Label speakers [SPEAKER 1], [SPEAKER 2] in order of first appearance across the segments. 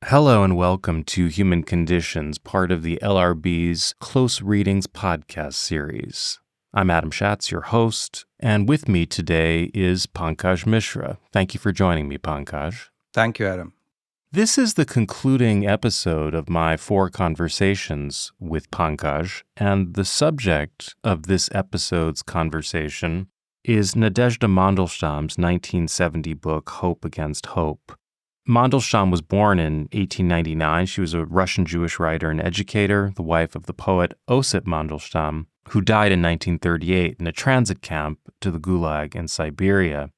[SPEAKER 1] Hello and welcome to Human Conditions, part of the LRB's Close Readings podcast series. I'm Adam Schatz, your host, and with me today is Pankaj Mishra. Thank you for joining me, Pankaj.
[SPEAKER 2] Thank you, Adam.
[SPEAKER 1] This is the concluding episode of my 4 conversations with Pankaj, and the subject of this episode's conversation is Nadezhda Mandelstam's 1970 book, Hope Against Hope. Mandelstam was born in 1899. She was a Russian Jewish writer and educator, the wife of the poet Osip Mandelstam, who died in 1938 in a transit camp to the gulag in Siberia.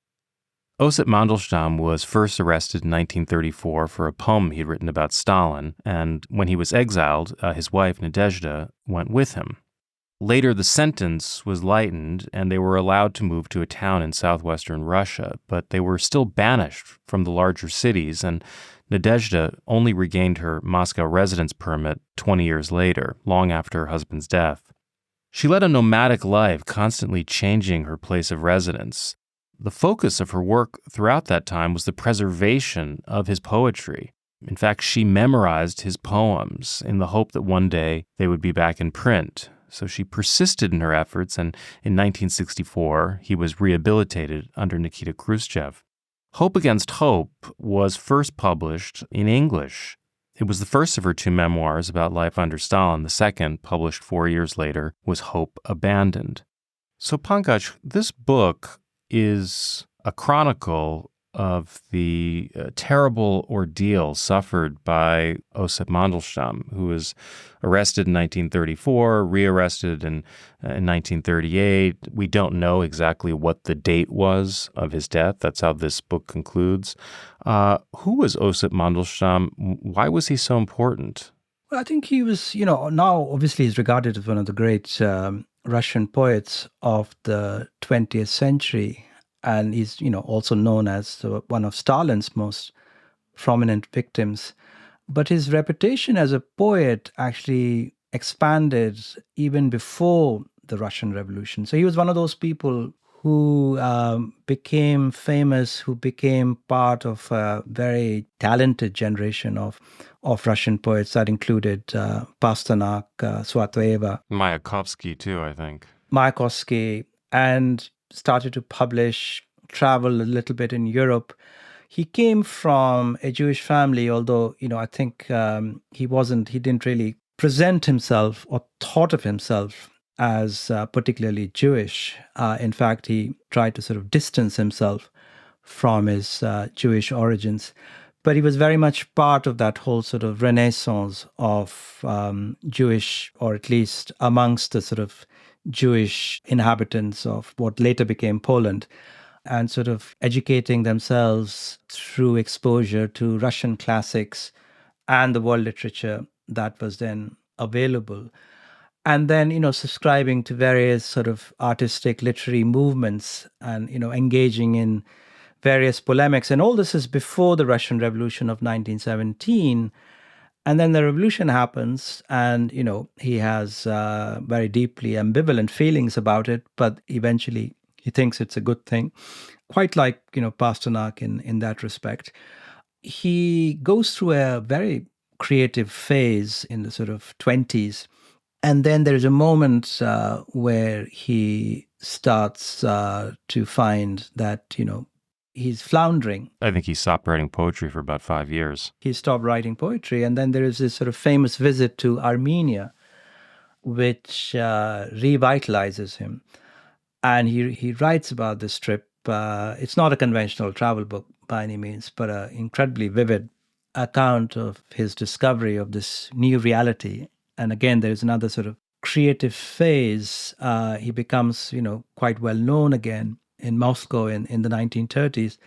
[SPEAKER 1] Osip Mandelstam was first arrested in 1934 for a poem he'd written about Stalin, and when he was exiled, his wife Nadezhda went with him. Later, the sentence was lightened, and they were allowed to move to a town in southwestern Russia, but they were still banished from the larger cities, and Nadezhda only regained her Moscow residence permit 20 years later, long after her husband's death. She led a nomadic life, constantly changing her place of residence. The focus of her work throughout that time was the preservation of his poetry. In fact, she memorized his poems in the hope that one day they would be back in print. So she persisted in her efforts, and in 1964, he was rehabilitated under Nikita Khrushchev. Hope Against Hope was first published in English. It was the first of her 2 memoirs about life under Stalin. The second, published 4 years later, was Hope Abandoned. So Pankaj, this book is a chronicle of the terrible ordeal suffered by Osip Mandelstam, who was arrested in 1934, rearrested in 1938. We don't know exactly what the date was of his death. That's how this book concludes. Who was Osip Mandelstam? Why was he so important?
[SPEAKER 2] Well, I think he was, now obviously he's regarded as one of the great Russian poets of the 20th century. And he's, also known as one of Stalin's most prominent victims. But his reputation as a poet actually expanded even before the Russian Revolution. So he was one of those people who became famous, who became part of a very talented generation of Russian poets that included Pasternak, Svatova.
[SPEAKER 1] Mayakovsky, too, I think.
[SPEAKER 2] Mayakovsky, and started to publish, travel a little bit in Europe. He came from a Jewish family, although, I think he didn't really present himself or thought of himself as particularly Jewish. In fact, he tried to sort of distance himself from his Jewish origins. But he was very much part of that whole sort of renaissance of Jewish, or at least amongst the sort of Jewish inhabitants of what later became Poland, and sort of educating themselves through exposure to Russian classics and the world literature that was then available. And then, subscribing to various sort of artistic literary movements and, engaging in various polemics. And all this is before the Russian Revolution of 1917. And then the revolution happens, and, he has very deeply ambivalent feelings about it, but eventually he thinks it's a good thing, quite like, Pasternak in that respect. He goes through a very creative phase in the sort of 20s. And then there is a moment where he starts to find that, he's floundering.
[SPEAKER 1] I think he stopped writing poetry for about 5 years.
[SPEAKER 2] He stopped writing poetry. And then there is this sort of famous visit to Armenia, which revitalizes him. And he writes about this trip. It's not a conventional travel book by any means, but an incredibly vivid account of his discovery of this new reality. And again, there's another sort of creative phase. He becomes, quite well known again in Moscow in the 1930s.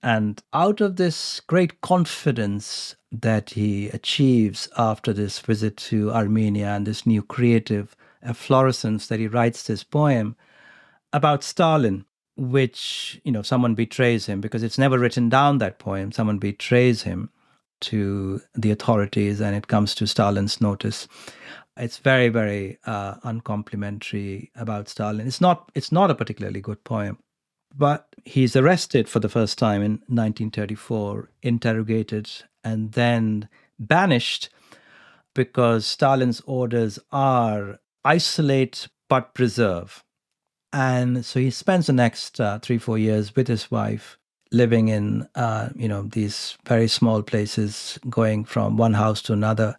[SPEAKER 2] And out of this great confidence that he achieves after this visit to Armenia and this new creative efflorescence, that he writes this poem about Stalin, which, someone betrays him, because it's never written down, that poem. Someone betrays him to the authorities, and it comes to Stalin's notice. It's very, very uncomplimentary about Stalin. It's not a particularly good poem. But he's arrested for the first time in 1934, interrogated, and then banished because Stalin's orders are isolate but preserve. And so he spends the next 3-4 years with his wife, living in these very small places, going from one house to another,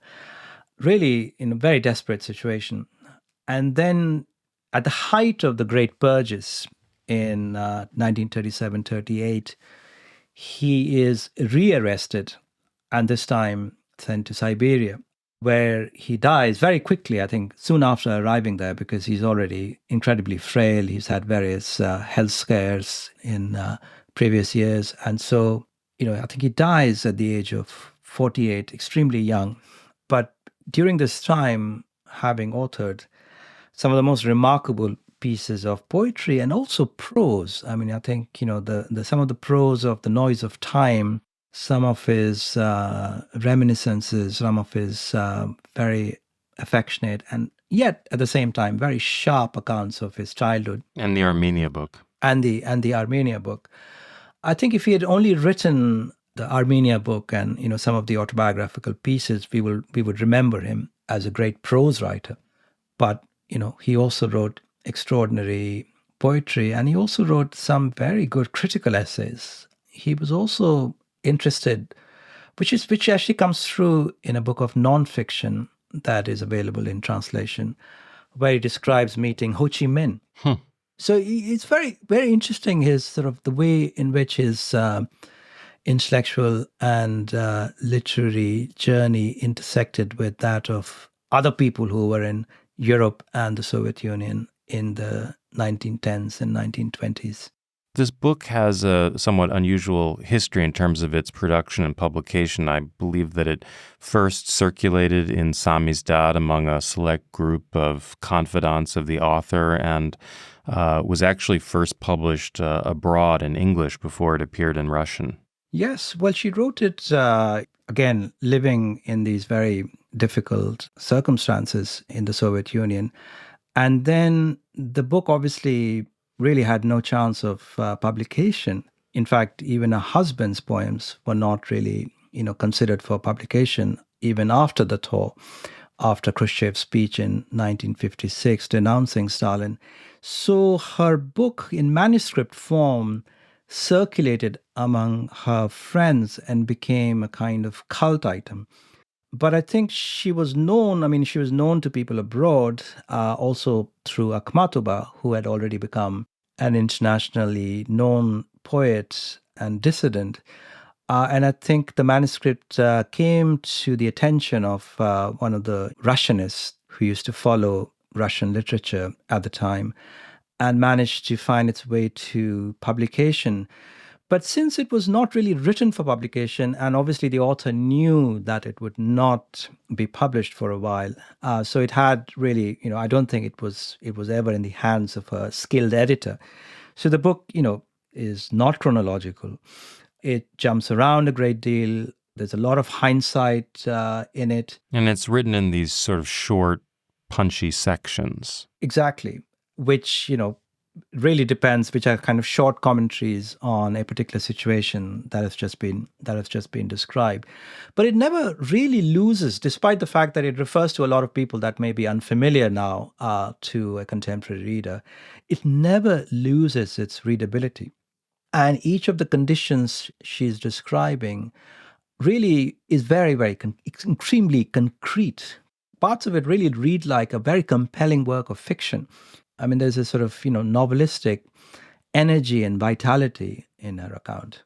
[SPEAKER 2] really in a very desperate situation. And then at the height of the Great Purges in 1937-38, he is rearrested and this time sent to Siberia, where he dies very quickly, I think, soon after arriving there, because he's already incredibly frail. He's had various health scares in previous years. And so, I think he dies at the age of 48, extremely young. But during this time, having authored some of the most remarkable pieces of poetry and also prose. I mean, I think, the some of the prose of The Noise of Time, some of his reminiscences, some of his very affectionate and yet at the same time very sharp accounts of his childhood.
[SPEAKER 1] And the Armenia book.
[SPEAKER 2] And the Armenia book. I think if he had only written the Armenia book and, some of the autobiographical pieces, we would remember him as a great prose writer. But he also wrote extraordinary poetry, and he also wrote some very good critical essays. He was also interested, which actually comes through in a book of nonfiction that is available in translation, where he describes meeting Ho Chi Minh. So it's very, very interesting, his sort of the way in which his intellectual and literary journey intersected with that of other people who were in Europe and the Soviet Union in the 1910s and 1920s.
[SPEAKER 1] This book has a somewhat unusual history in terms of its production and publication. I believe that it first circulated in samizdat among a select group of confidants of the author and was actually first published abroad in English before it appeared in Russian.
[SPEAKER 2] Yes, well, she wrote it, again, living in these very difficult circumstances in the Soviet Union. And then the book obviously really had no chance of publication. In fact, even her husband's poems were not really, considered for publication even after the thaw, after Khrushchev's speech in 1956 denouncing Stalin. So her book in manuscript form circulated among her friends and became a kind of cult item. But I think she was known to people abroad, also through Akhmatova, who had already become an internationally known poet and dissident. And I think the manuscript came to the attention of one of the Russianists who used to follow Russian literature at the time, and managed to find its way to publication. But since it was not really written for publication, and obviously the author knew that it would not be published for a while, so it had really, I don't think it was ever in the hands of a skilled editor. So the book, is not chronological. It jumps around a great deal. There's a lot of hindsight in it.
[SPEAKER 1] And it's written in these sort of short, punchy sections.
[SPEAKER 2] Exactly. Which, really depends, which are kind of short commentaries on a particular situation that has just been described. But it never really loses, despite the fact that it refers to a lot of people that may be unfamiliar now to a contemporary reader. It never loses its readability. And each of the conditions she's describing really is very, very extremely concrete. Parts of it really read like a very compelling work of fiction. I mean, there's a sort of, novelistic energy and vitality in her account.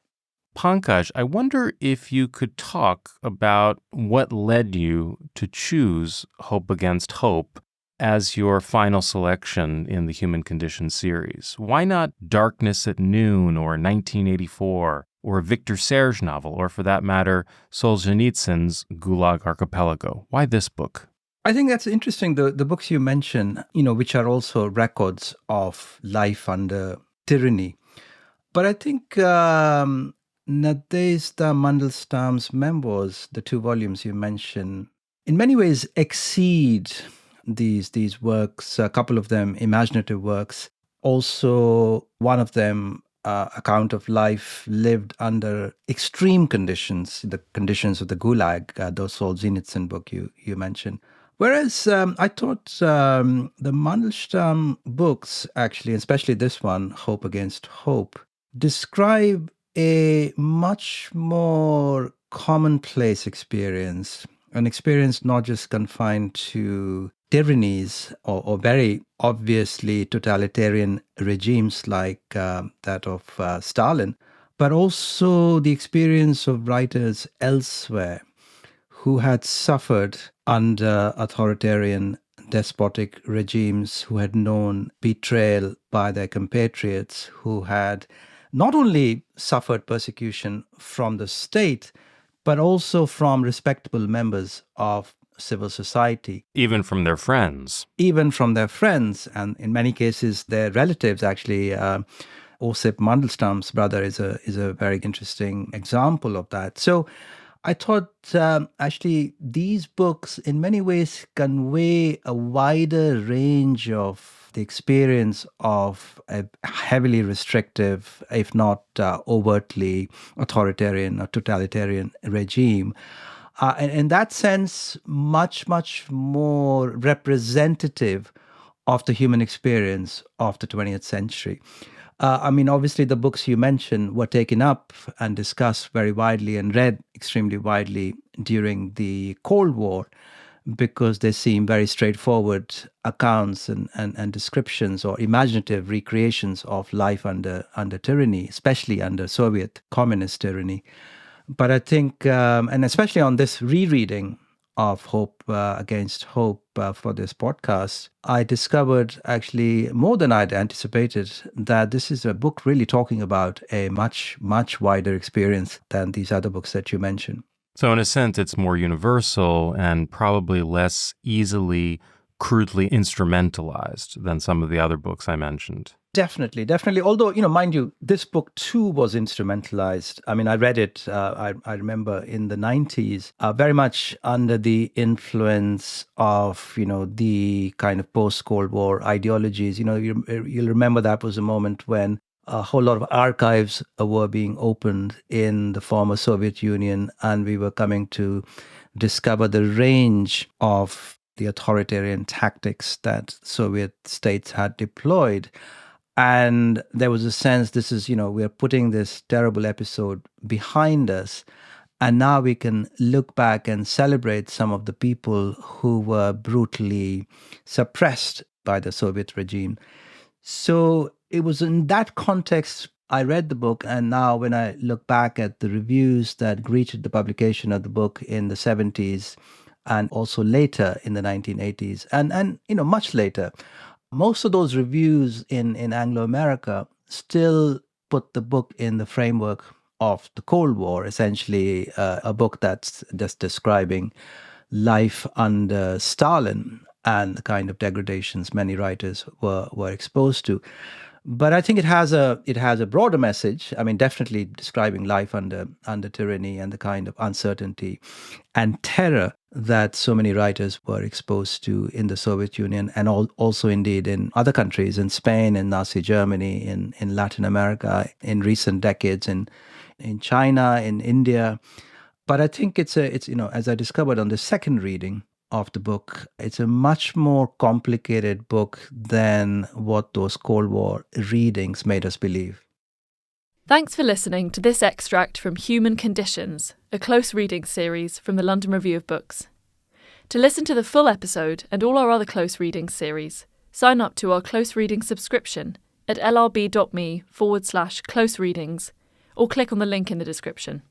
[SPEAKER 1] Pankaj, I wonder if you could talk about what led you to choose Hope Against Hope as your final selection in the Human Condition series. Why not Darkness at Noon or 1984 or a Victor Serge novel, or for that matter, Solzhenitsyn's Gulag Archipelago? Why this book?
[SPEAKER 2] I think that's interesting. The books you mention, which are also records of life under tyranny. But I think Nadezhda Mandelstam's memoirs, the 2 volumes you mentioned, in many ways exceed these works, a couple of them imaginative works. Also, one of them account of life lived under extreme conditions, the conditions of the gulag, the Solzhenitsyn book you mentioned. Whereas I thought the Mandelstam books, actually, especially this one, Hope Against Hope, describe a much more commonplace experience, an experience not just confined to tyrannies or very obviously totalitarian regimes like that of Stalin, but also the experience of writers elsewhere who had suffered under authoritarian despotic regimes, who had known betrayal by their compatriots, who had not only suffered persecution from the state, but also from respectable members of civil society.
[SPEAKER 1] Even from their friends.
[SPEAKER 2] Even from their friends, and in many cases, their relatives, actually. Osip Mandelstam's brother is a very interesting example of that. So I thought actually these books in many ways convey a wider range of the experience of a heavily restrictive, if not overtly authoritarian or totalitarian regime. And in that sense, much, much more representative of the human experience of the 20th century. Obviously, the books you mentioned were taken up and discussed very widely and read extremely widely during the Cold War because they seem very straightforward accounts and descriptions or imaginative recreations of life under tyranny, especially under Soviet communist tyranny. But I think, and especially on this rereading of Hope Against Hope for this podcast, I discovered actually more than I'd anticipated that this is a book really talking about a much, much wider experience than these other books that you mentioned.
[SPEAKER 1] So in a sense, it's more universal and probably less easily crudely instrumentalized than some of the other books I mentioned.
[SPEAKER 2] Definitely. Although, mind you, this book too was instrumentalized. I read it, I remember in the 90s, very much under the influence of, the kind of post-Cold War ideologies. You'll remember that was a moment when a whole lot of archives were being opened in the former Soviet Union, and we were coming to discover the range of the authoritarian tactics that Soviet states had deployed. And there was a sense this is, we're putting this terrible episode behind us. And now we can look back and celebrate some of the people who were brutally suppressed by the Soviet regime. So it was in that context I read the book. And now when I look back at the reviews that greeted the publication of the book in the 70s and also later in the 1980s and much later, most of those reviews in Anglo-America still put the book in the framework of the Cold War, essentially a book that's just describing life under Stalin and the kind of degradations many writers were exposed to. But I think it has a broader message. Definitely describing life under tyranny and the kind of uncertainty and terror that so many writers were exposed to in the Soviet Union and also indeed in other countries, in Spain, in Nazi Germany, in Latin America, in recent decades, in China, in India. But I think it's as I discovered on the second reading of the book, it's a much more complicated book than what those Cold War readings made us believe.
[SPEAKER 3] Thanks for listening to this extract from Human Conditions, a close reading series from the London Review of Books. To listen to the full episode and all our other close reading series, sign up to our close reading subscription at lrb.me/close readings or click on the link in the description.